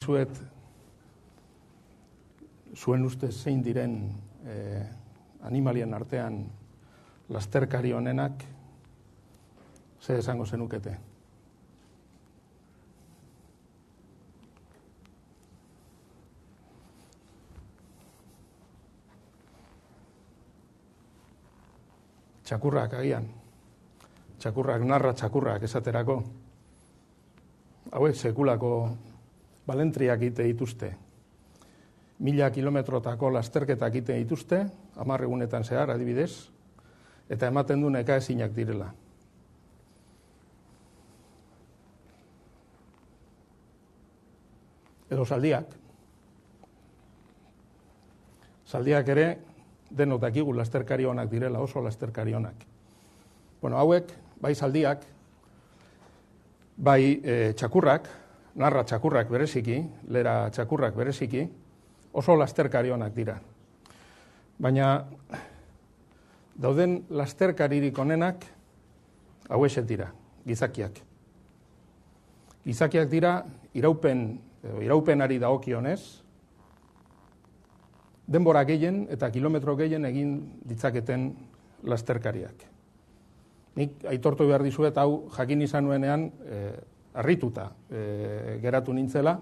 zuet zuen ustez zein diren animalien artean lasterkari honenak, ze esango zenukete? Txakurrak agian. Txakurrak, narra txakurrak esaterako. Hauek sekulako balentriak ite dituzte. 1000 kilometrotako lasterketak ite dituzte, 10 egunetan zehar adibidez, eta ematen du nekaezinak direla. Edo zaldiak. Zaldiak ere denok dakigu lasterkari onak direla, oso lasterkari onak. Bueno, hauek, bai zaldiak, bai txakurrak, narra txakurrak bereziki, lera txakurrak bereziki, oso lasterkari onak dira. Baina dauden lasterkaririk onenak hauexek dira, gizakiak. Gizakiak dira iraupenari dagokionez, denbora gehien eta kilometro gehien egin ditzaketen lasterkariak. Nik aitortu behar dizuet, hau jakin izan nuenean harrituta geratu nintzela,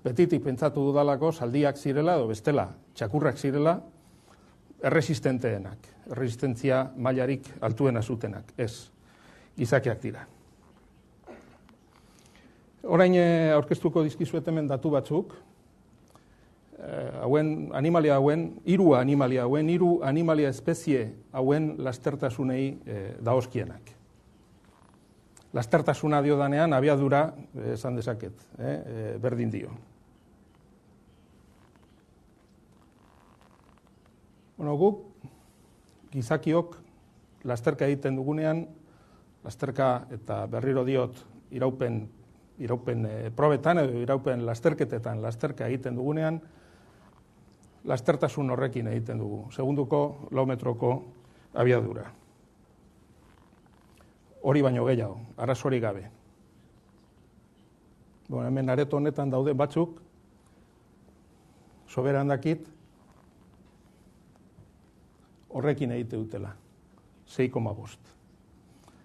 betitik pentsatu dudalako zaldiak zirela, edo bestela, txakurrak zirela, erresistenteenak, erresistentzia mailarik altuena zutenak, ez, gizakiak dira. Orain aurkeztuko dizkizuet hemen datu batzuk, hiru animalia espezie hauen lastertasunei dagozkienak. Lastertasuna diodanean abiadura esan dezaket, berdin dio. Bueno, guk gizakiok lasterka egiten dugunean, lasterka eta berriro diot iraupen probetan edo iraupen lasterketetan lasterka egiten dugunean, lastertasun horrekin egiten dugu, segunduko, laumetroko abiadura. Hori baino gehiago, arazorik gabe. Bueno, hemen areto honetan daude batzuk, soberan dakit, horrekin egite dutela, 6,5.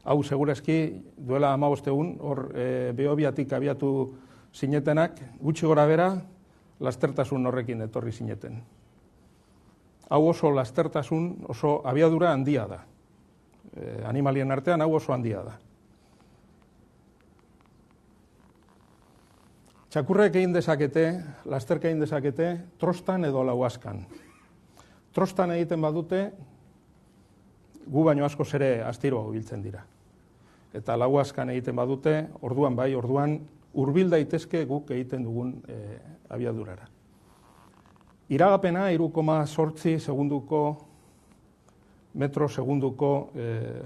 Hau, segurazki, duela 15 egun, hor Behobiatik abiatu zinetenak, gutxi gora bera, lastertasun horrekin etorri zineten. Hau oso lastertasun, oso abiadura handia da. Animalien artean hau oso handia da. Txakurrek egin dezakete, lasterka egin dezakete, trostan edo lauaskan. Trostan egiten badute, gu baino askoz ere astiro biltzen dira. Eta lauaskan egiten badute, orduan hurbil daitezke guk egiten dugun abiadurara. Iragapena 3,8 segunduko, metro segunduko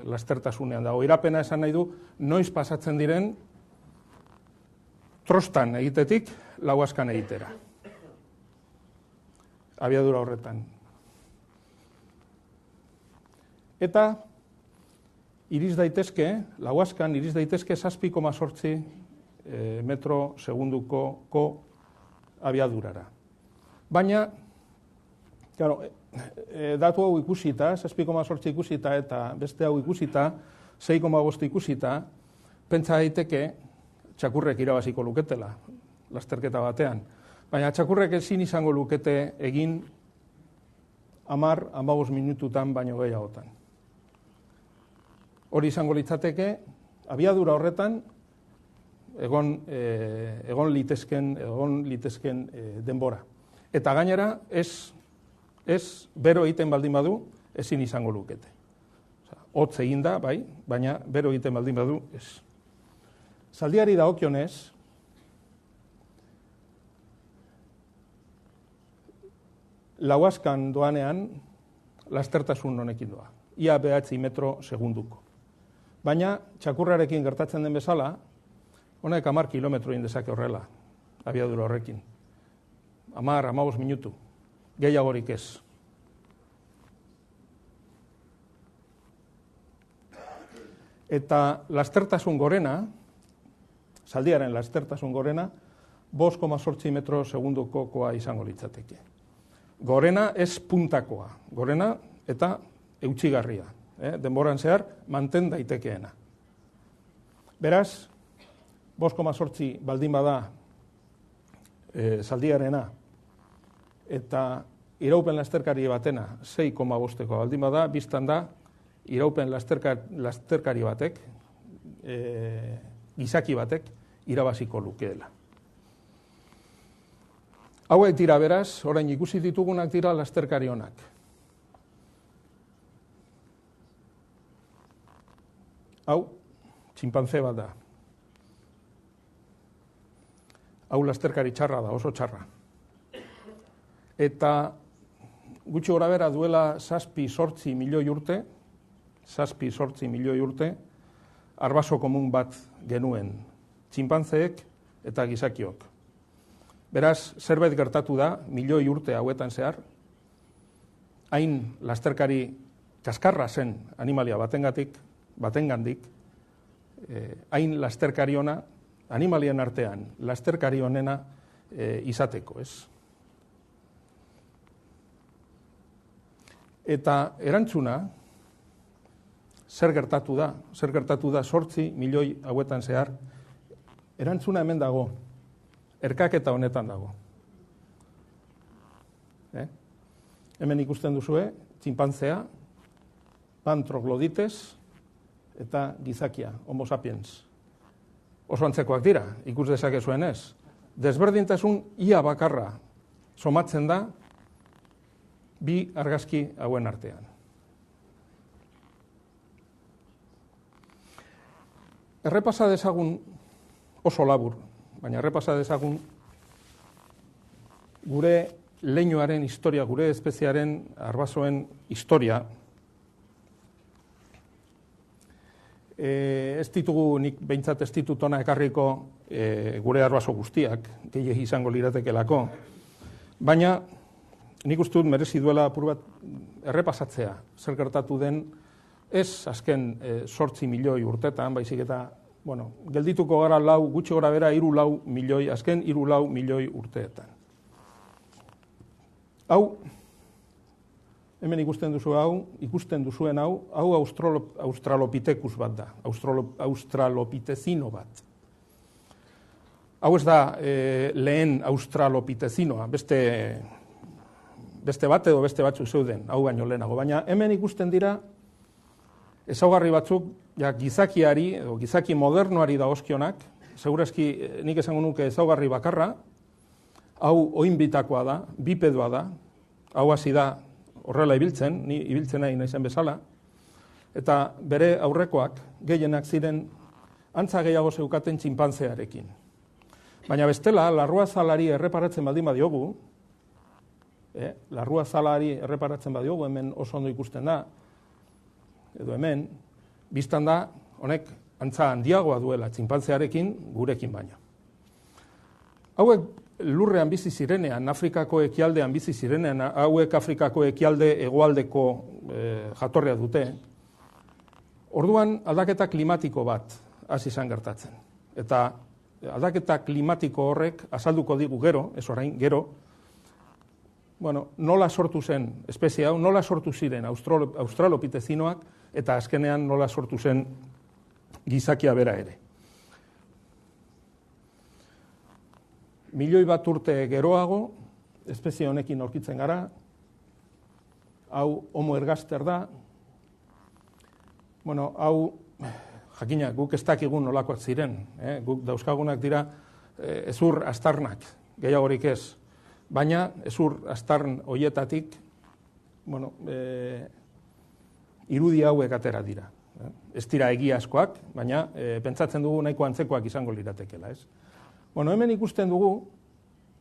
lastertasunean dago. Irapena esan nahi du, noiz pasatzen diren trostan egitetik lauaskan egitera. Abiadura horretan. Eta lauaskan iriz daitezke 7,8 metro segunduko abiadurara. Baina, datu hau ikusita, 7,8 ikusita eta beste hau ikusita, 6,5 ikusita, pentsa daiteke txakurrek irabaziko luketela, lasterketa batean. Baina txakurrek ezin izango lukete egin 10-15 minututan baino gehiagotan. Hori izango litzateke, abiadura horretan, egon litezken denbora. Eta gainera, ez bero egiten baldin badu, ezin izango lukete. Hotz egin da, bai, baina bero egiten baldin badu, ez. Zaldiari dagokionez, lauaskan doanean, lastertasun honekin doa. Ia 9 metro segunduko. Baina, txakurrarekin gertatzen den bezala, honek 10 kilometro egin dezake horrela, abiadura horrekin. 10-15 minutu, gehiagorik ez. Eta lastertasun gorena, zaldiaren lastertasun gorena, 5,8 metro segundokoa izango litzateke. Gorena ez puntakoa, gorena eta eutxigarria, denboran zehar manten daitekeena. Beraz, 5,8 baldin bada zaldiarena eta iraupen lasterkari batena 6,5koa baldin bada, biztan da iraupen lasterkari batek, gizaki batek, irabaziko lukeela. Hauek dira beraz, orain ikusi ditugunak dira lasterkari onak. Hau, txinpantze bat da. Hau lasterkari txarra da, oso txarra. Eta gutxi gora bera duela 7-8 milioi urte, 7-8 milioi urte, arbaso komun bat genuen txinpantzeek eta gizakiok. Beraz, zerbait gertatu da, milioi urte hauetan zehar, hain lasterkari kaskarra zen animalia batengandik, hain lasterkari ona, animalien artean lasterkari onena izateko, ez? Eta erantzuna, zer gertatu da 8 milioi hauetan zehar, erantzuna hemen dago, erkaketa honetan dago. Hemen ikusten duzue, txinpantzea, pan troglodites eta gizakia, homo sapiens. Oso antzekoak dira, ikus dezakezuen ez. Desberdintasun ia bakarra somatzen da bi argazki hauen artean. Errepasa dezagun oso labur, baina errepasa dezagun gure leinuaren historia, gure espeziaren arbasoen historia. Ez ditugu, nik behintzat ez ditut ona ekarriko gure arbaso guztiak, gehiegi izango liratekelako, baina nik uste dut merezi duela apur bat errepasatzea, zer gertatu den ez azken 8 milioi urtetan, baizik eta, geldituko gara gutxi gora bera 3-4 milioi, azken 3-4 milioi urteetan. Hau, hemen ikusten duzuen hau australopithecus bat da, australopithecino bat. Hau ez da lehen australopithecinoa, beste bat edo beste batzuk zeuden, hau baino lehenago. Baina hemen ikusten dira ezaugarri batzuk gizakiari edo gizaki modernoari dagozkionak, segurazki nik esango nuke ezaugarri bakarra, hau oinbitakoa da, bipedoa da, hau hasi da horrela ibiltzen, ni ibiltzen nahi naizen bezala, eta bere aurrekoak gehienak ziren antza gehiago zeukaten txinpantzearekin. Baina bestela, larruazalari erreparatzen baldin badiogu, hemen oso ondo ikusten da, edo hemen, biztan da, honek antza handiagoa duela txinpantzearekin gurekin baino. Hauek lurrean bizi zirenean, Afrikako ekialdean bizi zirenean, hauek Afrikako ekialde hegoaldeko jatorria dute, orduan aldaketa klimatiko bat hasi izan gertatzen. Eta aldaketa klimatiko horrek azalduko digu gero, ez orain, gero, nola sortu zen espezie hau, nola sortu ziren australopithecinoak, eta azkenean nola sortu zen gizakia bera ere. Milioi bat urte geroago, espezie honekin aurkitzen gara, hau Homo ergaster da, hau, jakina, guk ez dakigun nolakoak ziren, guk dauzkagunak dira ezur astarnak, gehiagorik ez, baina ezur astarn hoietatik, irudi hauek atera dira. Ez dira egiazkoak, baina pentsatzen dugu nahiko antzekoak izango liratekela, ez? Hemen ikusten dugu,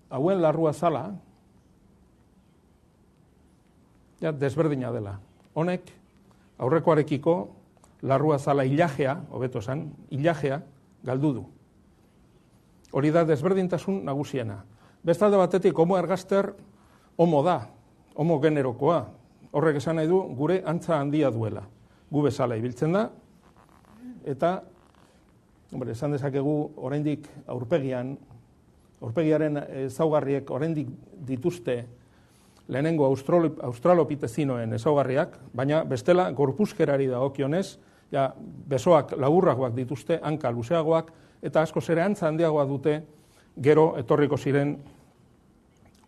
hauen larrua zala, desberdina dela. Honek, aurrekoarekiko, larrua zala ilajea, hobeto esan, ilajea galdu du. Hori da desberdintasun nagusiena. Bestalde batetik, Homo ergaster, homo da, homo generokoa. Horrek esan nahi du, gure antza handia duela. Gu bezala ibiltzen da, eta esan dezakegu oraindik aurpegian Aurpegiaren ezaugarriek oraindik dituzte lehenengo australopitezinoen ezaugarriak, baina bestela gorpuzkerari dagokionez, ja, besoak laburragoak dituzte, hanka luzeagoak, eta askoz ere antza handiagoa dute gero etorriko ziren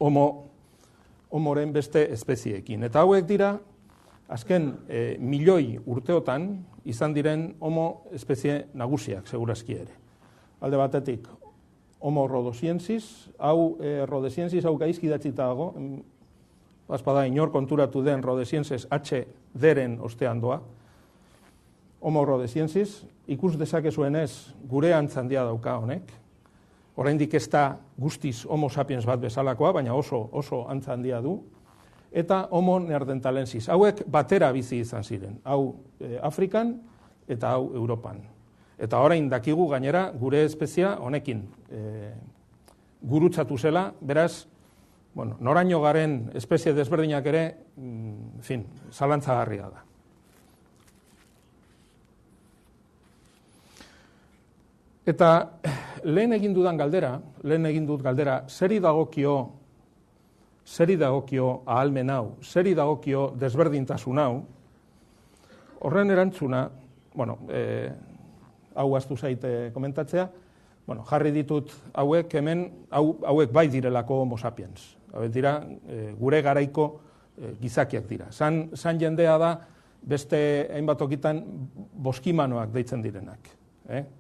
homoren beste espezieekin. Eta hauek dira, azken milioi urteotan izan diren homo espezie nagusiak, segurazki ere. Alde batetik, Homo rhodesiensis, hau gaizki idatzita dago, bazpada inor konturatu den rhodesiensis HD-ren ostean doa. Homo rhodesiensis, ikus dezakezuenez gure antzandia dauka honek, oraindik ez da guztiz Homo sapiens bat bezalakoa, baina oso antzandia du, eta Homo neanderthalensis, hauek batera bizi izan ziren, hau Afrikan eta hau Europan. Eta orain dakigu gainera gure espezia honekin gurutzatu zela, beraz, noraino garen espezie desberdinak ere, zalantzagarria da. Eta lehen egin dut galdera, zeri dagokio ahalmen hau, zeri dagokio desberdintasun hau, horren erantzuna, hau aztu zaite komentatzea, jarri ditut hauek hemen, hauek bai direlako Homo sapiens. Hauek dira, gure garaiko gizakiak dira. San jendea da, beste hainbat tokitan boskimanoak deitzen direnak.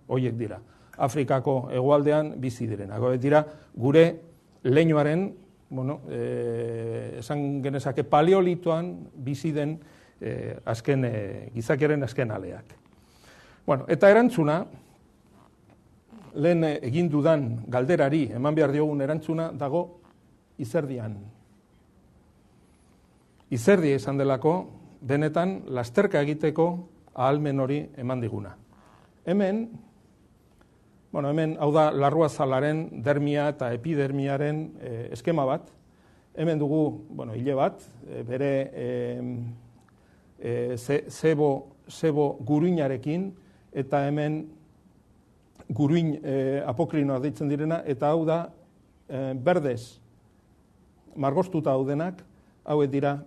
Horiek dira. Afrikako hegoaldean bizi direnak. Hauek dira, gure leinuaren, esan genezake paleolitoan bizi den gizakiaren azken aleak. Eta erantzuna, lehen egin dudan galderari, eman behar diogun erantzuna, dago izerdian. Izerdia izan delako, benetan, lasterka egiteko ahalmen hori eman diguna. Hemen, hau da larruazalaren dermia eta epidermiaren eskema bat. Hemen dugu, hile bat, bere zebo guruinarekin, eta hemen guruin apokrinoa deitzen direna, eta hau da berdez margostuta daudenak, hauek dira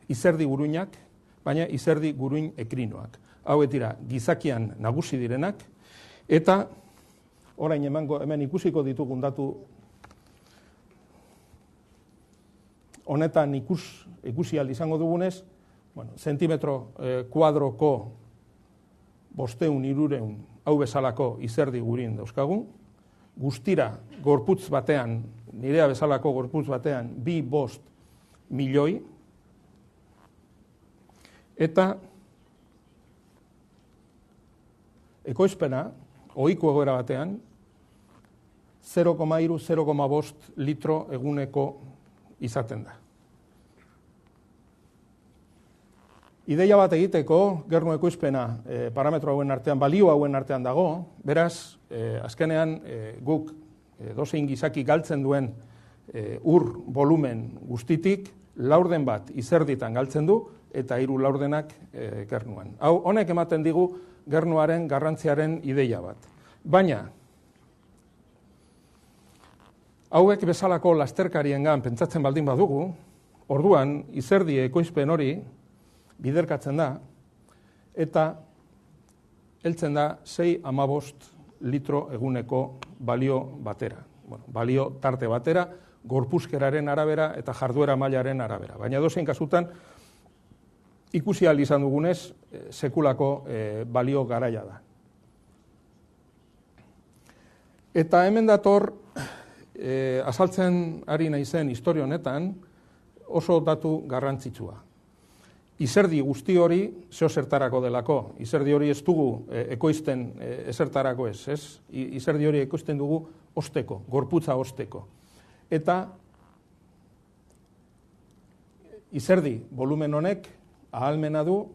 izerdi guruinak, baina izerdi guruin ekrinoak. Hauek dira gizakian nagusi direnak, eta orain hemen ikusiko ditugun datu honetan ikusi ahal izango dugunez, zentimetro kuadroko 500-600 hau bezalako izerdi gurin dauzkagun, guztira gorputz batean, nirea bezalako gorputz batean, 2-5 milioi, eta ekoizpena, ohiko egoera batean, 0,3-0,5 litro eguneko izaten da. Ideia bat egiteko, gernu ekoizpena parametro hauen artean, balio hauen artean dago, beraz, azkenean guk dozein gizaki galtzen duen ur volumen guztitik, laurden bat izerditan galtzen du, eta 3 laurdenak gernuan. Hau, honek ematen digu gernuaren garrantziaren ideia bat. Baina, hauek bezalako lasterkariengan pentsatzen baldin badugu, orduan izerdi ekoizpen hori biderkatzen da, eta heltzen da 6-15 litro eguneko balio batera. Balio tarte batera, gorpuzkeraren arabera eta jarduera mailaren arabera. Baina dozein kasutan, ikusi ahal izan dugunez, sekulako balio garaia da. Eta hemen dator, azaltzen ari naizen historia honetan, oso datu garrantzitsua. Izerdi guzti hori zertarako delako. Izerdi hori ez dugu ekoizten ezertarako ez. Izerdi hori ekoizten dugu osteko, gorputza osteko. Eta izerdi volumen honek ahalmena du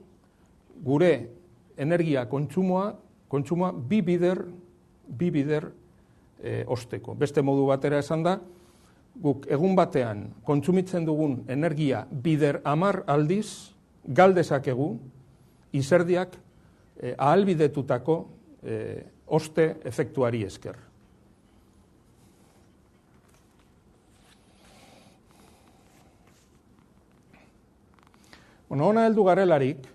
gure energia kontsumoa bi bider osteko. Beste modu batera esan da, guk egun batean kontsumitzen dugun energia bider 10 aldiz galdezakegu izerdiak ahalbidetutako oste efektuari esker. Hona heldu garelarik,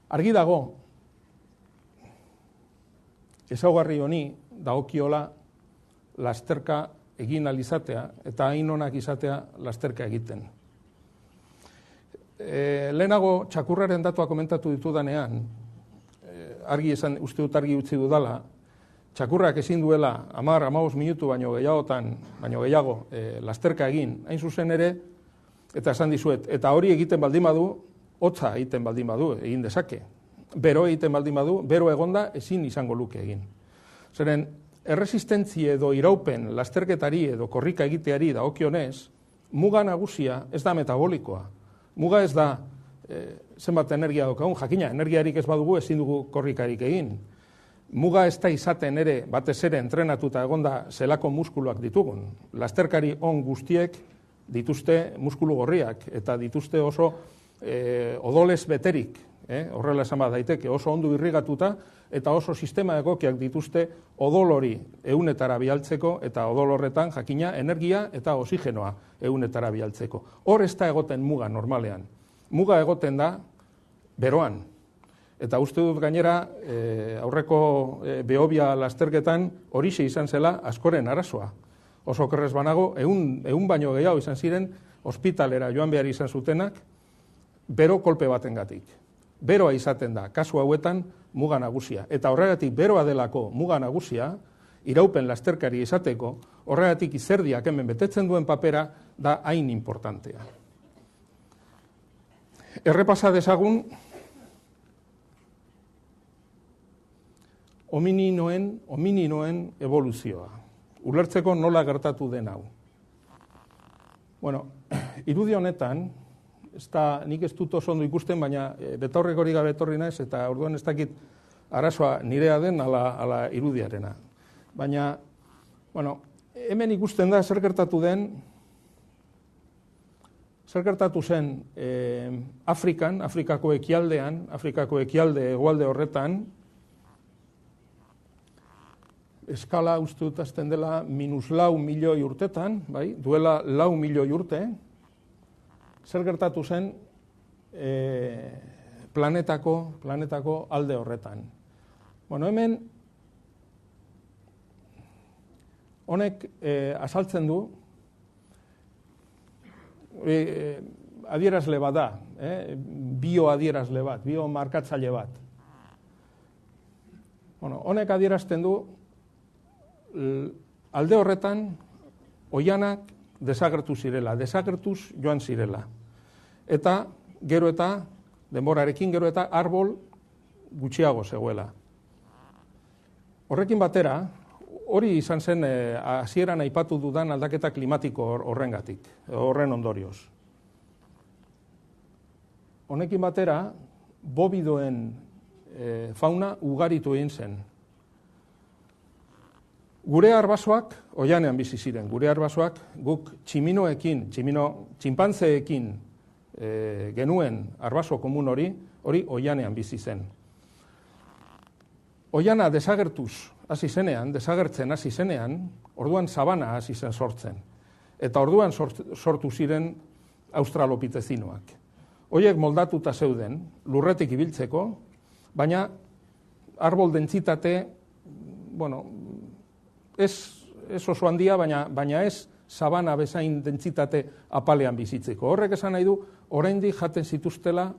argi dago, ezaugarri honi dagokiola lasterka egin alizatea eta hain onak izatea lasterka egiten. Lehenago txakurraren datua komentatu ditudanean, uste dut argi utzi dudala, txakurrak ezin duela 10-15 minutu baino gehiago lasterka egin, hain zuzen ere, eta esan dizuet, eta hori egiten baldin badu, hotza egiten baldin badu, egin dezake. Bero egiten baldin badu, bero egonda ezin izango luke egin. Zeren, erresistentzia edo iraupen lasterketari edo korrika egiteari dagokionez, muga nagusia ez da metabolikoa. Muga ez da zenbat energia daukagun, jakina, energiarik ez badugu ezin dugu korrikarik egin. Muga ez da izaten ere, batez ere entrenatuta egonda zelako muskuluak ditugun. Lasterkari on guztiek dituzte muskulu gorriak eta dituzte oso odolez beterik, horrela esan bat daiteke, oso ondo irrigatuta eta oso sistema egokiak dituzte odol hori ehunetara bialtzeko eta odol horretan jakina energia eta oxigenoa ehunetara bialtzeko. Hor ez da egoten muga normalean. Muga egoten da beroan. Eta uste dut gainera aurreko Behobia lasterketan horixe izan zela askoren arazoa. Oso okerrez banago, 100 baino gehiago izan ziren ospitalera joan behar izan zutenak bero kolpe batengatik. Beroa izaten da, kasu hauetan, muga nagusia. Eta horregatik beroa delako muga nagusia, iraupen lasterkari izateko, horregatik izerdiak hemen betetzen duen papera da hain importantea. Errepasa dezagun homininoen evoluzioa. Ulertzeko nola gertatu den hau. Bueno, irudi honetan, nik ez dut oso ondo ikusten, baina betaurrek hori gabe etorri naiz, eta orduan ez dakit arazoa nirea den ala irudiarena. Baina, bueno, hemen ikusten da zer gertatu zen Afrikako ekialdean, Afrikako ekialde hegoalde horretan, eskala uste dut azten dela -4 milioi urtetan, bai, duela 4 milioi urte, zer gertatu zen planetako alde horretan. Bueno, hemen honek azaltzen du, adierazle bat da, bioadierazle bat, biomarkatzaile bat. Bueno, honek adierazten du, alde horretan, oianak desagertu zirela, desagertuz joan zirela. Eta gero eta, denborarekin gero eta arbol gutxiago zegoela. Horrekin batera, hori izan zen hasieran aipatu dudan aldaketa klimatiko horrengatik, horren ondorioz. Honekin batera, bobidoen fauna ugaritu egin zen. Gure arbasoak oianean bizi ziren, gure arbasoak guk txinpantzeekin genuen arbaso komun hori oianean bizi zen. Oiana desagertzen hasi zenean, orduan sabana hasi zen sortzen. Eta orduan sortu ziren australopitezinoak. Horiek moldatuta zeuden, lurretik ibiltzeko, baina arbol dentsitate, bueno, ez oso handia, baina ez sabana bezain dentsitate apalean bizitzeko. Horrek esan nahi du, oraindik jaten zituztela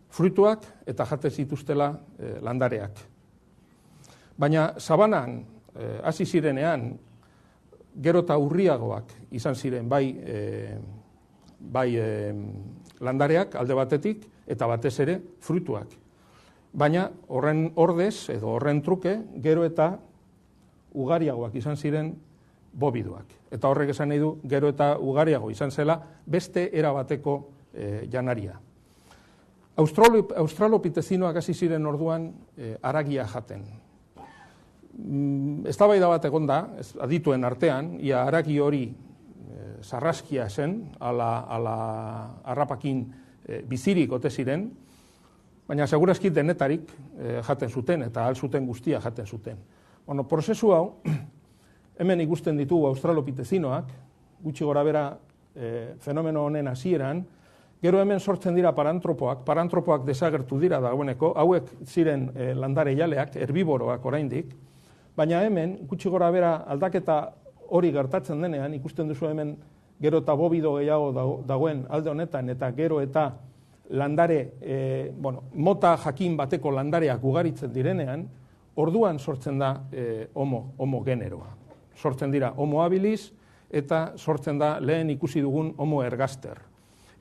fruituak eta jaten zituztela landareak. Baina sabanan hasi zirenean, gero eta urriagoak izan ziren bai landareak alde batetik eta batez ere fruituak. Baina horren ordez edo horren truke gero eta ugariagoak izan ziren bobidoak. Eta horrek esan nahi du gero eta ugariago izan zela beste erabateko janaria. Australopitezinoak hasi ziren orduan haragia jaten. Eztabaida bat egonda, adituen artean, ia haragi hori sarraskia zen, ala harrapakin bizirik ote ziren, baina segurazki denetarik jaten zuten eta ahal zuten guztia jaten zuten. Bueno, prozesu hau, hemen ikusten ditugu australopitezinoak, gutxi gora bera fenomeno honen hasieran, gero hemen sortzen dira parantropoak desagertu dira dagoeneko, hauek ziren landare jaleak, herbiboroak oraindik, baina hemen, gutxi gora bera aldaketa hori gertatzen denean, ikusten duzu hemen gero eta bobido gehiago dagoen alde honetan, eta gero eta landare, mota jakin bateko landareak ugaritzen direnean, orduan sortzen da homo generoa. Sortzen dira homo habilis eta sortzen da lehen ikusi dugun homo ergaster.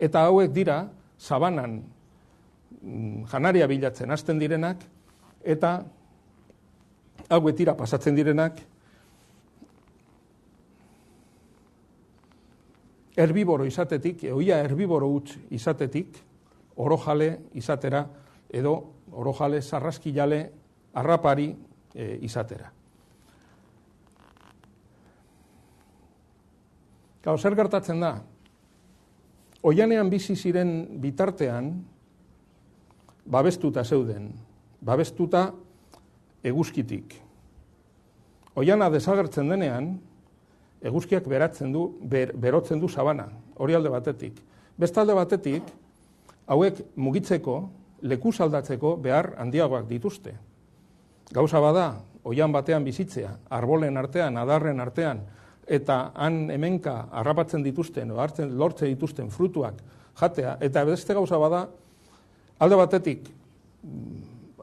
Eta hauek dira sabanan janaria bilatzen hasten direnak eta hauek dira pasatzen direnak herbiboro izatetik, ohia herbiboro huts izatetik, orojale izatera edo orojale sarraskilale harrapari izatera. Gau, zer gertatzen da? Oianean bizi ziren bitartean, babestuta zeuden, babestuta eguzkitik. Oiana desagertzen denean, eguzkiak berotzen du sabana, hori alde batetik. Beste alde batetik, hauek mugitzeko, lekuz aldatzeko behar handiagoak dituzte. Gauza bada, oian batean bizitzea, arbolen artean, adarren artean, eta han hemenka harrapatzen dituzten, lortzen dituzten frutuak jatea, eta beste gauza bada, alde batetik,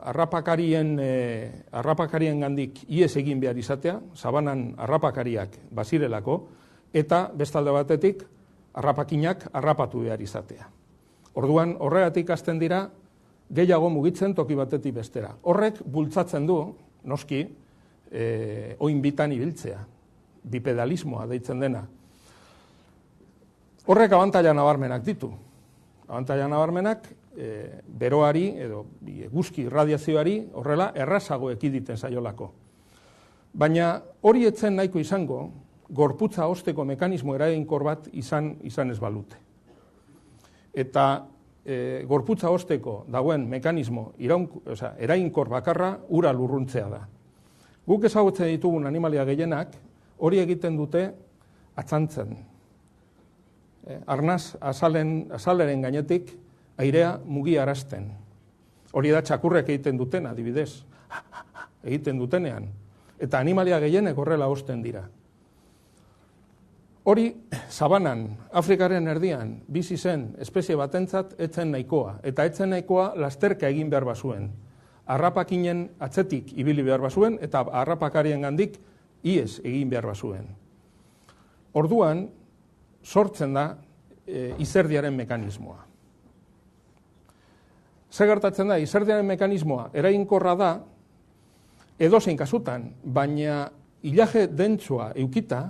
harrapakarien gandik ies egin behar izatea, sabanan harrapakariak bazirelako, eta beste alde batetik, harrapakinak harrapatu behar izatea. Orduan, horregatik hasten dira, gehiago mugitzen toki batetik bestera. Horrek bultzatzen du, noski, oin bitan ibiltzea, bipedalismoa deitzen dena. Horrek abantaila nabarmenak ditu. Abantaila nabarmenak, beroari edo eguzki irradiazioari horrela errazago ekiditen zaiolako. Baina hori etzen nahiko izango, gorputza hosteko mekanismo eraginkor bat izan ez balute. Eta gorputza hosteko dagoen mekanismo eraginkor bakarra ura lurruntzea da. Guk ezagutzen ditugun animalia gehienak hori egiten dute atzantzen. Arnaz azaleren gainetik airea mugiarazten. Hori da txakurrek egiten duten, adibidez. Egiten dutenean. Eta animalia gehienek horrela osten dira. Hori, sabanan, Afrikaren erdian, bizi zen espezie batentzat etzen nahikoa. Eta etzen nahikoa lasterka egin behar bazuen. Harrapakinen atzetik ibili behar bazuen, eta harrapakarien gandik ies egin behar bazuen. Orduan, sortzen da izerdiaren mekanismoa. Zer gertatzen da, izerdiaren mekanismoa eraginkorra da, edozein kasutan, baina ilaje dentsua eukita,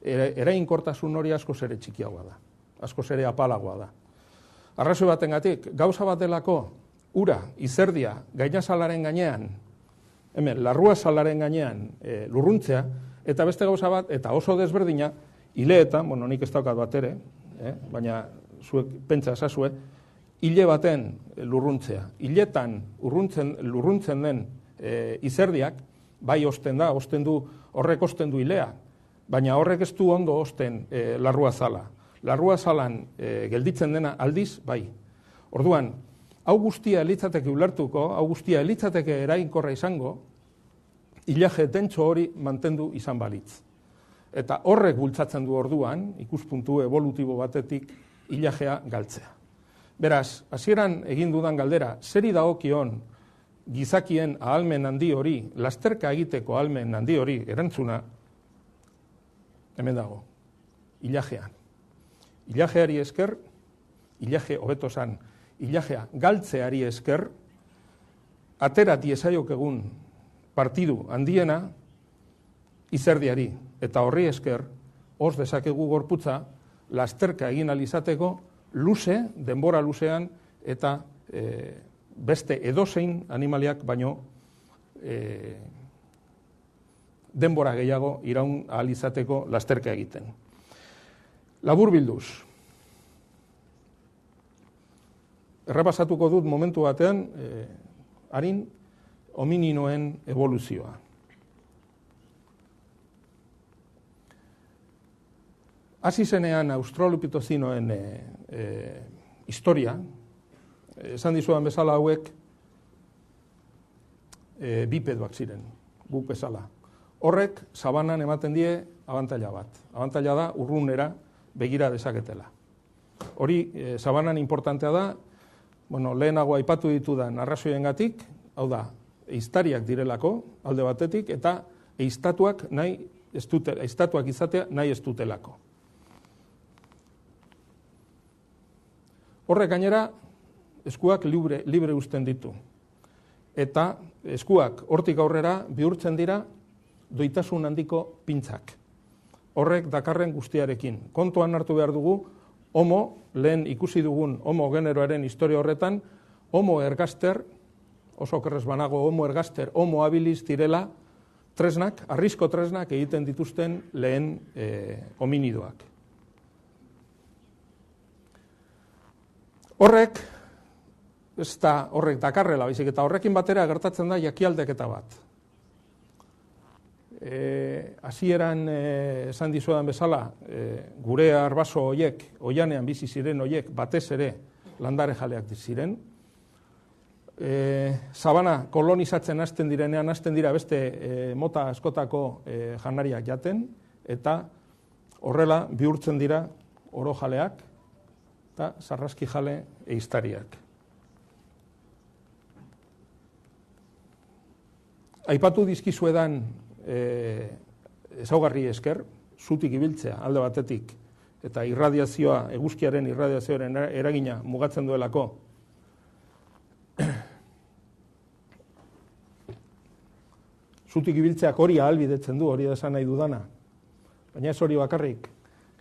eraginkortasun hori askoz ere txikiagoa da, askoz ere apalagoa da. Arrazoi batengatik, gauza bat delako ura, izerdia, gainazalaren gainean, hemen, larrua salaren gainean lurruntzea, eta beste gauza bat, eta oso desberdina, hileetan, nik ez daukat bat ere, baina zuek pentsa ezazue, hile baten lurruntzea. Hiletan lurruntzen den izerdiak, bai osten du, horrek osten du hilea, baina horrek ez du ondo osten larrua zala. Larrua zalan gelditzen dena aldiz, bai. Orduan, hau guztia elitzateke ulertuko, hau guztia elitzateke eraginkorra izango, ilaje dentso hori mantendu izan balitz. Eta horrek bultzatzen du orduan, ikuspuntu evolutibo batetik, ilajea galtzea. Beraz, hasieran egin dudan galdera, zeri dagokion gizakien ahalmen handi hori, lasterka egiteko ahalmen handi hori, erantzuna, hemen dago, ilajean. Ilajeari esker, ilaje hobeto zan, ilajea galtzeari esker, atera diezaiok egun partidu handiena izerdiari, eta horri esker, os dezakegu gorputza, lasterka egin alizateko, luze, denbora luzean, eta beste edozein animaliak baino denbora gehiago iraun alizateko lasterka egiten. Labur bilduz. Errepasatuko dut momentu batean, harin, homininoen evoluzioa. Hasi zenean australopitezinoen historia, esan dizudan bezala hauek bipedoak ziren, guk bezala. Horrek sabanan ematen die abantaila bat. Abantaila da urrunera begira dezaketela. Hori sabanan importantea da, lehenago aipatu ditudan arrazoiengatik, hau da, ehiztariak direlako alde batetik eta ehiztatuak izatea nahi ez dutelako. Horrek gainera eskuak libre uzten ditu. Eta eskuak hortik aurrera bihurtzen dira doitasun handiko pintzak. Horrek dakarren guztiarekin. Kontuan hartu behar dugu, lehen ikusi dugun homo generoaren historia horretan, homo ergaster, oso okerrez banago homo ergaster, homo habilis direla tresnak, arrizko tresnak egiten dituzten lehen hominidoak. Horrek, ez da horrek dakarrela, baizik eta horrekin batera gertatzen da jakialdeketa bat. Hasieran esan dizuedan bezala, gure arbaso horiek, oianean bizi ziren horiek, batez ere landare jaleak ziren. Sabana kolonizatzen hasten direnean, hasten dira beste mota askotako janariak jaten, eta horrela bihurtzen dira oro jaleak eta sarraski jale ehiztariak. Aipatu dizkizuedan ezaugarri esker, zutik ibiltzea alde batetik, eta irradiazioa, eguzkiaren irradiazioaren eragina mugatzen duelako, zutik ibiltzeak hori ahalbidetzen du, hori da esan nahi dudana. Baina ez hori bakarrik,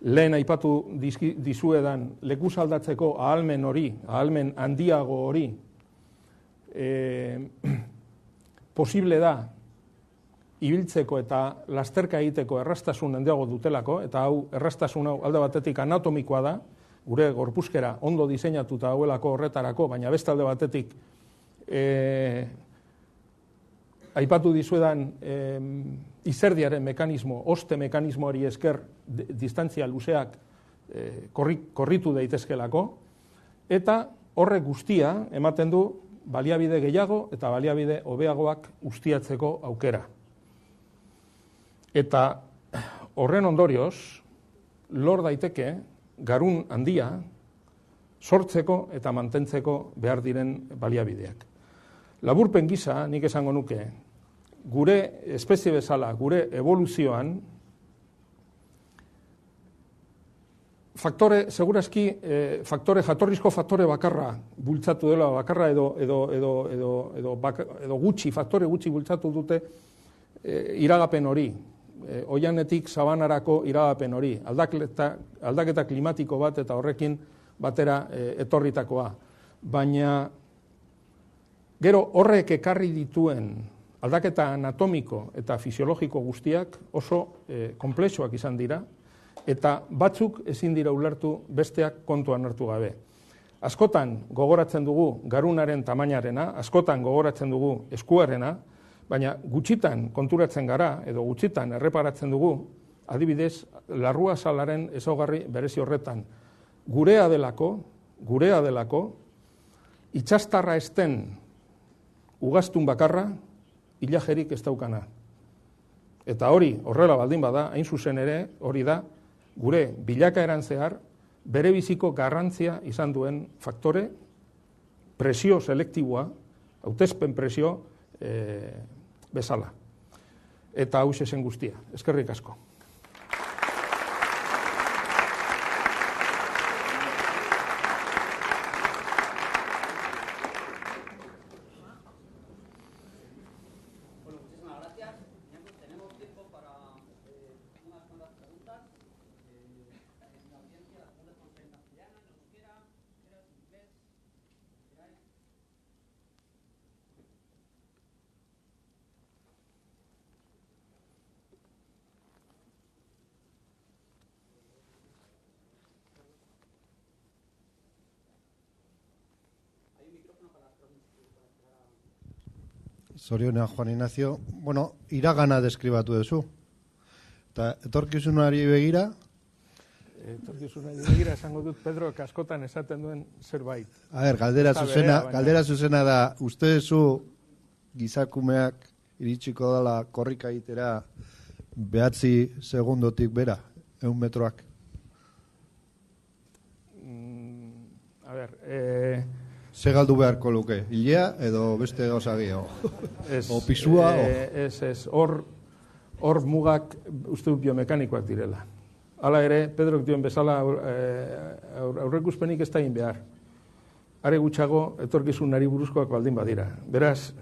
lehen aipatu dizuedan lekuz aldatzeko ahalmen hori, ahalmen handiago hori, posible da ibiltzeko eta lasterka egiteko erraztasun handiago dutelako, eta hau erraztasun hau alde batetik anatomikoa da, gure gorpuzkera ondo diseinatuta hauelako horretarako, baina beste alde batetik aipatu dizuedan izerdiaren mekanismo, oste mekanismoari esker distantzia luzeak korritu daitezkelako, eta horrek guztia ematen du baliabide gehiago eta baliabide hobeagoak ustiatzeko aukera. Eta horren ondorioz, lor daiteke garun handia sortzeko eta mantentzeko behar diren baliabideak. Laburpen gisa, nik esango nuke, gure espezie bezala, gure evoluzioan, jatorrizko faktore bakarra bultzatu dela, bakarra edo gutxi, faktore gutxi bultzatu dute iragapen hori, oianetik sabanarako iragapen hori, aldaketa klimatiko bat eta horrekin batera etorritakoa. Baina gero horrek ekarri dituen aldaketa anatomiko eta fisiologiko guztiak oso konplexuak izan dira, eta batzuk ezin dira ulertu besteak kontuan hartu gabe. Askotan gogoratzen dugu garunaren tamainarena, askotan gogoratzen dugu eskuarena, baina gutxitan konturatzen gara, edo gutxitan erreparatzen dugu, adibidez, larrua salaren ezaugarri berezi horretan. Gurea delako, itxastarra esten ugaztun bakarra, ilajerik ez daukana. Eta hori, horrela baldin bada, hain zuzen ere, hori da, gure bilakaeran zehar, bere biziko garrantzia izan duen faktore, presio selektiboa, hautespen presio bezala. Eta hau zen guztia. Eskerrik asko. Zorionean, Juan Ignacio, iragana deskribatu duzu. Eta etorkizunari begira? etorkizunari begira esango dut Pedro askotan esaten duen zerbait. A ver, galdera zuzena da, uste zu gizakumeak iritsiko dela korrika egitera 9 segundotik bera, 100 metroak? A ver, Ze galdu beharko luke, hilea edo beste gauza gehiago? O pisua? Ez, hor mugak uste dut biomekanikoak direla. Hala ere, Pedrok dioen bezala aurreikuspenik ez da egin behar. Are gutxago, etorkizunari buruzkoak baldin badira. Beraz,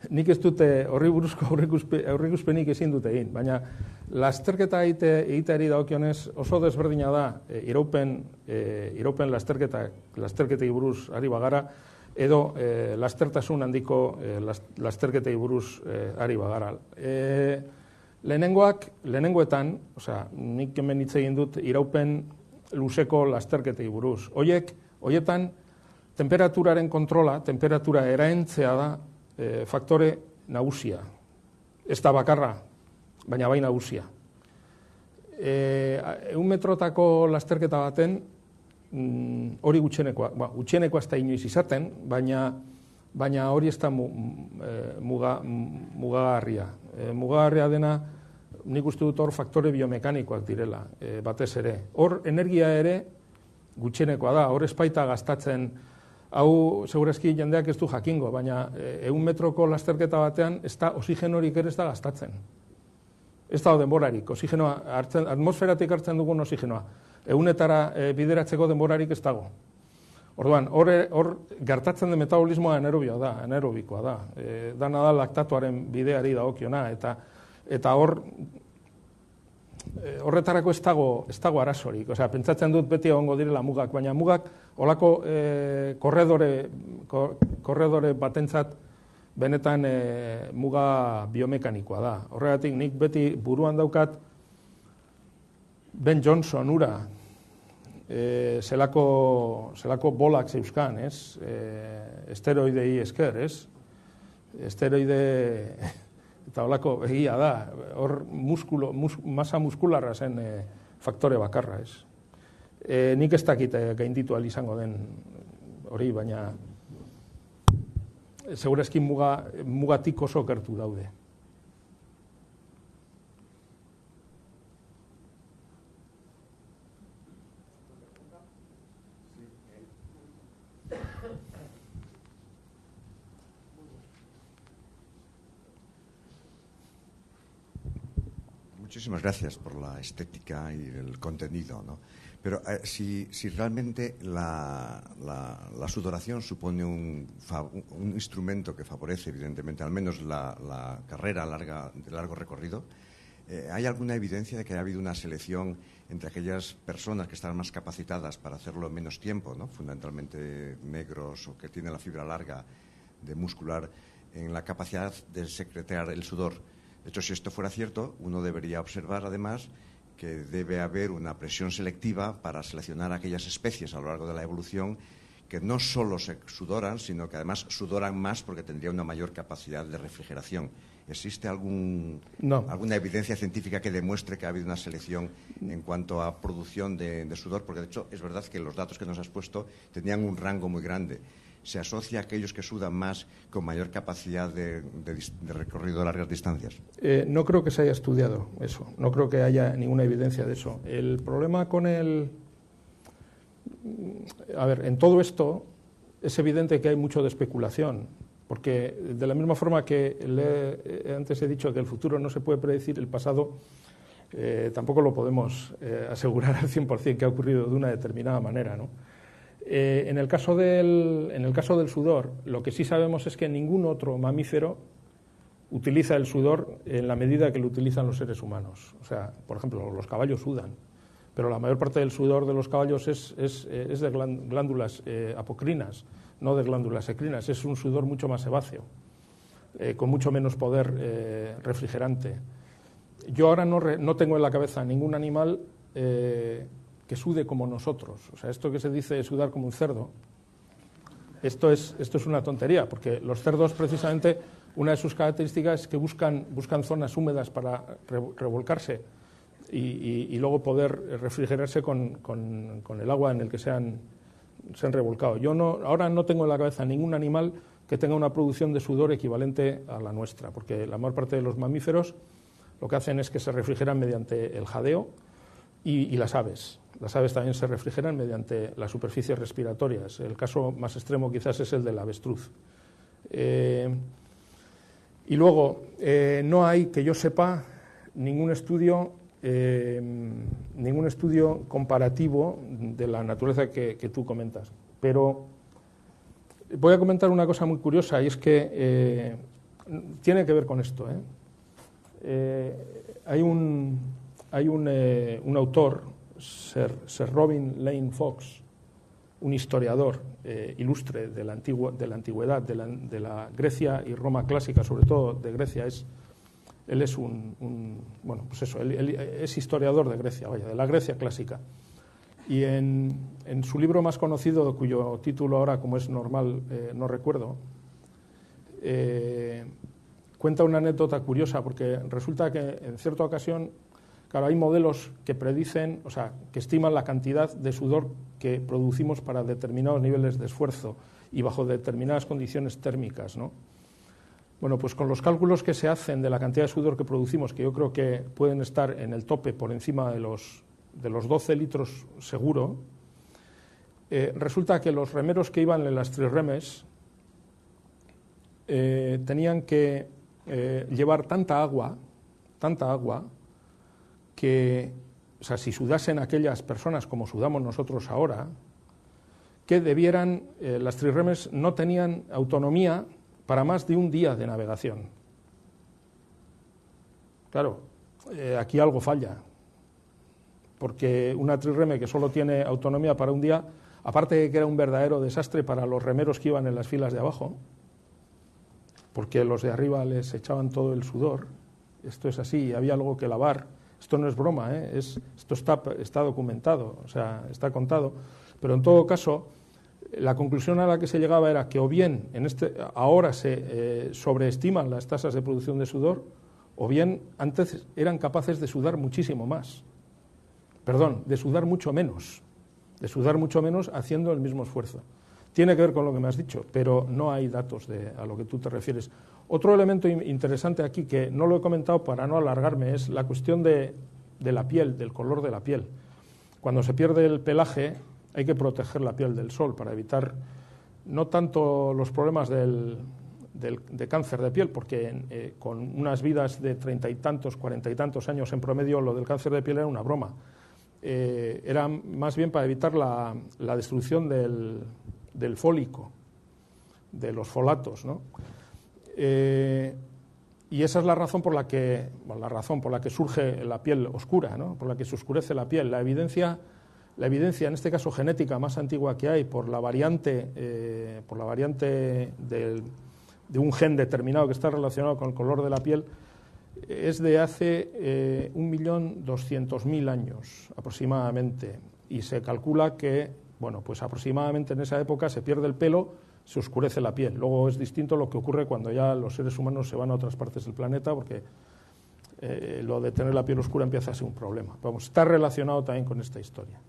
nik ez dute horri buruzko aurreikuspenik ezin dute egin, baina lasterketa egiteari dagokionez oso desberdina da iraupen lasterketei buruz ari bagara, edo lastertasun handiko lasterketei buruz ari bagara. Lehenengoetan, nik hemen hitz egin dut iraupen luzeko lasterketei buruz. Hoietan, temperaturaren kontrola, temperatura eraentzea da faktore nagusia. Ez da bakarra, baina bai nagusia. 100 metrotako lasterketa baten, hori gutxienekoa ez da inoiz izaten, baina hori ez da mugagarria. Mugagarria dena, nik uste dut hor faktore biomekanikoak direla, batez ere. Hor energia ere gutxienekoa da, hor espaita gastatzen. Hau, segurazki jendeak ez du jakingo, baina 100 metroko lasterketa batean ez da oxigenorik ere ez da gastatzen. Ez da denborarik, atmosferatik hartzen dugun oxigenoa. 100etara bideratzeko denborarik ez dago. Orduan, hor gertatzen den metabolismoa anaerobikoa da. Dana da laktatuaren bideari dagokiona, eta horretarako ez dago arazorik. Pentsatzen dut beti egongo direla mugak, baina mugak olako korredore batentzat benetan muga biomekanikoa da. Horregatik nik beti buruan daukat Ben Johnson ura, zelako bolak zeuzkan, ez? Esteroidei esker, ez? Esteroide eta holako egia da, hor masa muskularra zen faktore bakarra, ez? Nik ez dakit gainditu ahal izango den hori, baina segurazki mugatik oso gertu daude. Muchísimas gracias por la estética y el contenido, ¿no? Pero si realmente la sudoración supone un instrumento que favorece, evidentemente, al menos la carrera de largo recorrido, ¿hay alguna evidencia de que haya habido una selección entre aquellas personas que están más capacitadas para hacerlo en menos tiempo, ¿no? Fundamentalmente negros o que tienen la fibra larga de muscular, en la capacidad de secretar el sudor? De hecho, si esto fuera cierto, uno debería observar, además, que debe haber una presión selectiva para seleccionar aquellas especies a lo largo de la evolución que no solo se sudoran, sino que además sudoran más porque tendrían una mayor capacidad de refrigeración. ¿Existe alguna evidencia científica que demuestre que ha habido una selección en cuanto a producción de sudor? Porque, de hecho, es verdad que los datos que nos has puesto tenían un rango muy grande. ¿Se asocia a aquellos que sudan más con mayor capacidad de recorrido de largas distancias? No creo que se haya estudiado eso, no creo que haya ninguna evidencia de eso. El problema con en todo esto es evidente que hay mucho de especulación, porque de la misma forma que antes he dicho que el futuro no se puede predecir, el pasado tampoco lo podemos asegurar al 100% que ha ocurrido de una determinada manera, ¿no? En el caso del sudor, lo que sí sabemos es que ningún otro mamífero utiliza el sudor en la medida que lo utilizan los seres humanos. O sea, por ejemplo, los caballos sudan, pero la mayor parte del sudor de los caballos es de glándulas apocrinas, no de glándulas ecrinas. Es un sudor mucho más sebáceo, con mucho menos poder refrigerante. Yo ahora no tengo en la cabeza ningún animal que sude como nosotros. O sea, esto que se dice sudar como un cerdo, esto es una tontería, porque los cerdos, precisamente, una de sus características es que buscan zonas húmedas para revolcarse. y luego poder refrigerarse con el agua en el que se han revolcado. Yo ahora no tengo en la cabeza ningún animal que tenga una producción de sudor equivalente a la nuestra, porque la mayor parte de los mamíferos lo que hacen es que se refrigeran mediante el jadeo y las aves. Las aves también se refrigeran mediante las superficies respiratorias. El caso más extremo quizás es el del avestruz. Y luego, no hay, que yo sepa, ningún estudio comparativo de la naturaleza que tú comentas. Pero voy a comentar una cosa muy curiosa, y es que tiene que ver con esto. Hay un autor, Sir Robin Lane Fox, un historiador ilustre de la antigüedad, de la Grecia y Roma clásica, sobre todo de Grecia. Él es bueno, pues eso, él es historiador de Grecia, vaya, de la Grecia clásica. Y en su libro más conocido, cuyo título ahora, como es normal, no recuerdo, cuenta una anécdota curiosa, porque resulta que en cierta ocasión, claro, hay modelos que predicen, o sea, que estiman la cantidad de sudor que producimos para determinados niveles de esfuerzo y bajo determinadas condiciones térmicas, ¿no? Bueno, pues con los cálculos que se hacen de la cantidad de sudor que producimos, que yo creo que pueden estar en el tope por encima de los 12 litros seguro, resulta que los remeros que iban en las trirremes tenían que llevar tanta agua, que, o sea, si sudasen aquellas personas como sudamos nosotros ahora, que debieran, las trirremes no tenían autonomía para más de un día de navegación. Claro, aquí algo falla, porque una trirreme que solo tiene autonomía para un día, aparte de que era un verdadero desastre para los remeros que iban en las filas de abajo, porque los de arriba les echaban todo el sudor, esto es así, había algo que lavar, esto no es broma, esto está documentado, o sea, está contado, pero en todo caso, la conclusión a la que se llegaba era que o bien ahora se sobreestiman las tasas de producción de sudor, o bien antes eran capaces de sudar muchísimo más. Perdón, de sudar mucho menos haciendo el mismo esfuerzo. Tiene que ver con lo que me has dicho, pero no hay datos a lo que tú te refieres. Otro elemento interesante aquí, que no lo he comentado para no alargarme, es la cuestión de la piel, del color de la piel. Cuando se pierde el pelaje, hay que proteger la piel del sol para evitar no tanto los problemas de cáncer de piel, porque con unas vidas de 30 y tantos, 40 y tantos años en promedio, lo del cáncer de piel era una broma. Era más bien para evitar la destrucción del fólico, de los folatos, ¿no? Y esa es la razón por la que surge la piel oscura, ¿no? Por la que se oscurece la piel. La evidencia, en este caso genética más antigua que hay, por la variante de un gen determinado que está relacionado con el color de la piel, es de hace 1.200.000 años aproximadamente, y se calcula que, bueno, pues aproximadamente en esa época se pierde el pelo, se oscurece la piel. Luego es distinto lo que ocurre cuando ya los seres humanos se van a otras partes del planeta, porque lo de tener la piel oscura empieza a ser un problema. Vamos, está relacionado también con esta historia.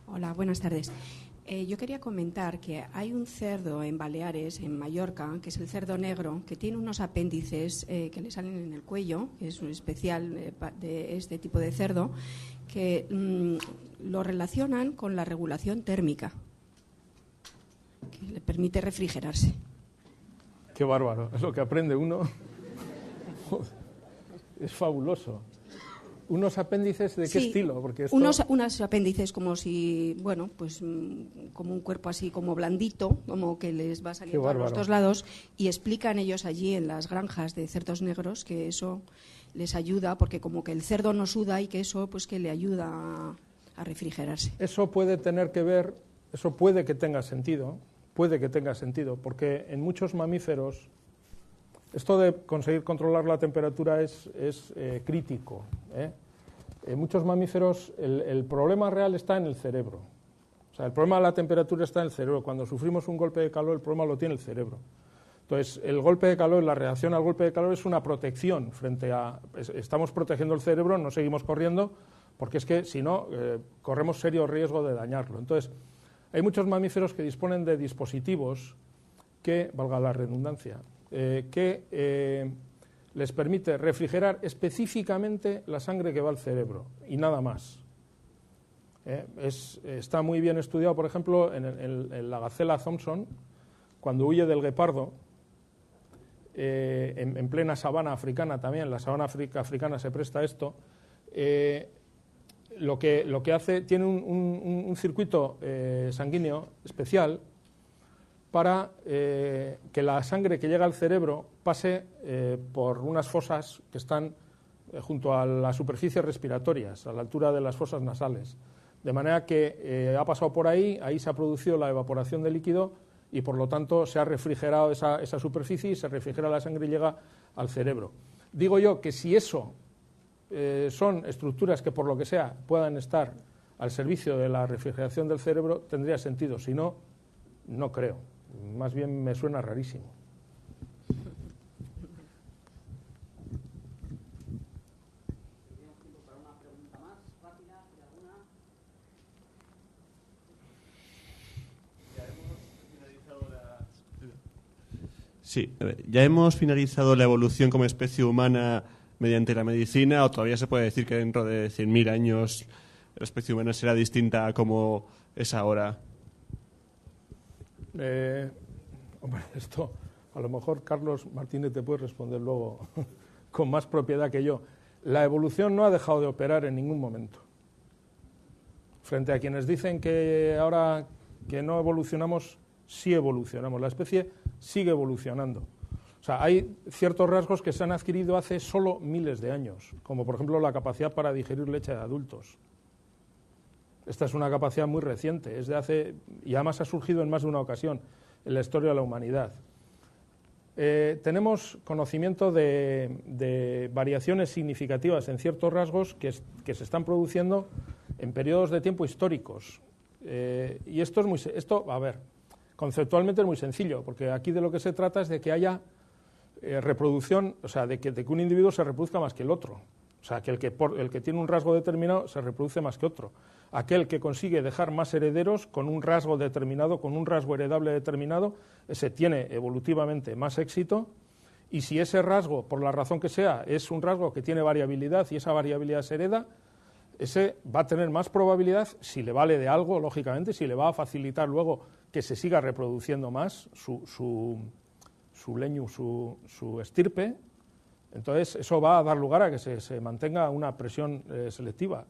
Hola, buenas tardes. Yo quería comentar que hay un cerdo en Baleares, en Mallorca, que es el cerdo negro, que tiene unos apéndices que le salen en el cuello, que es un especial de este tipo de cerdo, que lo relacionan con la regulación térmica, que le permite refrigerarse. Qué bárbaro, es lo que aprende uno. Es fabuloso. ¿Unos apéndices de qué estilo? Porque unos apéndices como si, bueno, pues como un cuerpo así como blandito, como que les va saliendo a los dos lados, y explican ellos allí en las granjas de cerdos negros que eso les ayuda, porque como que el cerdo no suda y que eso pues que le ayuda a refrigerarse. Eso puede tener que ver, eso puede que tenga sentido, porque en muchos mamíferos esto de conseguir controlar la temperatura es crítico. En muchos mamíferos el problema real está en el cerebro. O sea, el problema de la temperatura está en el cerebro. Cuando sufrimos un golpe de calor, el problema lo tiene el cerebro. Entonces, el golpe de calor, la reacción al golpe de calor es una protección frente a... Estamos protegiendo el cerebro, no seguimos corriendo, porque es que, si no, corremos serio riesgo de dañarlo. Entonces, hay muchos mamíferos que disponen de dispositivos que, valga la redundancia, que les permite refrigerar específicamente la sangre que va al cerebro, y nada más. Está muy bien estudiado, por ejemplo, en la gacela Thompson, cuando huye del guepardo, en plena sabana africana también, la sabana africana se presta a esto, lo que hace, tiene un circuito sanguíneo especial para que la sangre que llega al cerebro pase por unas fosas que están junto a las superficies respiratorias, a la altura de las fosas nasales. De manera que ha pasado por ahí, ahí se ha producido la evaporación de líquido y por lo tanto se ha refrigerado esa superficie y se refrigera la sangre y llega al cerebro. Digo yo que si eso son estructuras que por lo que sea puedan estar al servicio de la refrigeración del cerebro, tendría sentido. Si no, no creo. Más bien me suena rarísimo. Sí, ¿ya hemos finalizado la evolución como especie humana mediante la medicina o todavía se puede decir que dentro de 100.000 años la especie humana será distinta a como es ahora? Hombre, esto a lo mejor Carlos Martínez te puede responder luego con más propiedad que yo. La evolución no ha dejado de operar en ningún momento. Frente a quienes dicen que ahora que no evolucionamos, sí evolucionamos. La especie sigue evolucionando. O sea, hay ciertos rasgos que se han adquirido hace solo miles de años, como por ejemplo la capacidad para digerir leche de adultos. Esta es una capacidad muy reciente, es de hace, y además ha surgido en más de una ocasión en la historia de la humanidad. Tenemos conocimiento de variaciones significativas en ciertos rasgos que se están produciendo en periodos de tiempo históricos. Y esto, a ver, conceptualmente es muy sencillo, porque aquí de lo que se trata es de que haya reproducción, o sea, de que un individuo se reproduzca más que el otro. O sea, que el que tiene un rasgo determinado se reproduce más que otro. Aquel que consigue dejar más herederos con un rasgo determinado, con un rasgo heredable determinado, ese tiene evolutivamente más éxito. Y si ese rasgo, por la razón que sea, es un rasgo que tiene variabilidad y esa variabilidad se hereda, ese va a tener más probabilidad, si le vale de algo, lógicamente, si le va a facilitar luego que se siga reproduciendo más su leño, su estirpe. Entonces, eso va a dar lugar a que se mantenga una presión selectiva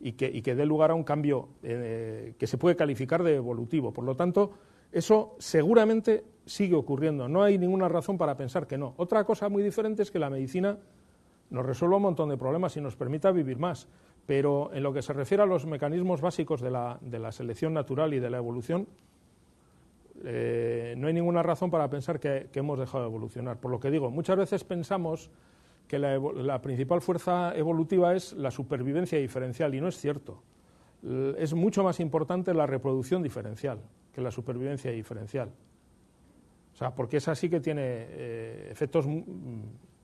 y que dé lugar a un cambio que se puede calificar de evolutivo. Por lo tanto, eso seguramente sigue ocurriendo. No hay ninguna razón para pensar que no. Otra cosa muy diferente es que la medicina nos resuelva un montón de problemas y nos permita vivir más. Pero en lo que se refiere a los mecanismos básicos de la selección natural y de la evolución, no hay ninguna razón para pensar que hemos dejado de evolucionar. Por lo que digo, muchas veces pensamos que la principal fuerza evolutiva es la supervivencia diferencial, y no es cierto. Es mucho más importante la reproducción diferencial que la supervivencia diferencial. O sea, porque esa sí que tiene efectos,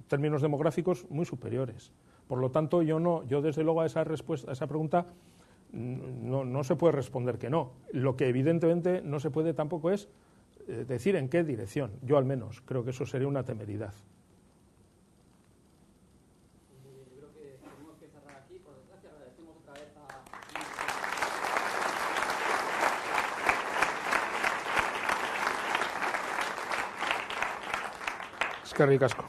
términos demográficos, muy superiores. Por lo tanto, yo desde luego a esa pregunta no se puede responder que no. Lo que evidentemente no se puede tampoco es decir en qué dirección. Yo al menos creo que eso sería una temeridad. Yo creo que tenemos que cerrar aquí. Por desgracia, agradecemos otra vez a... Eskerrik asko.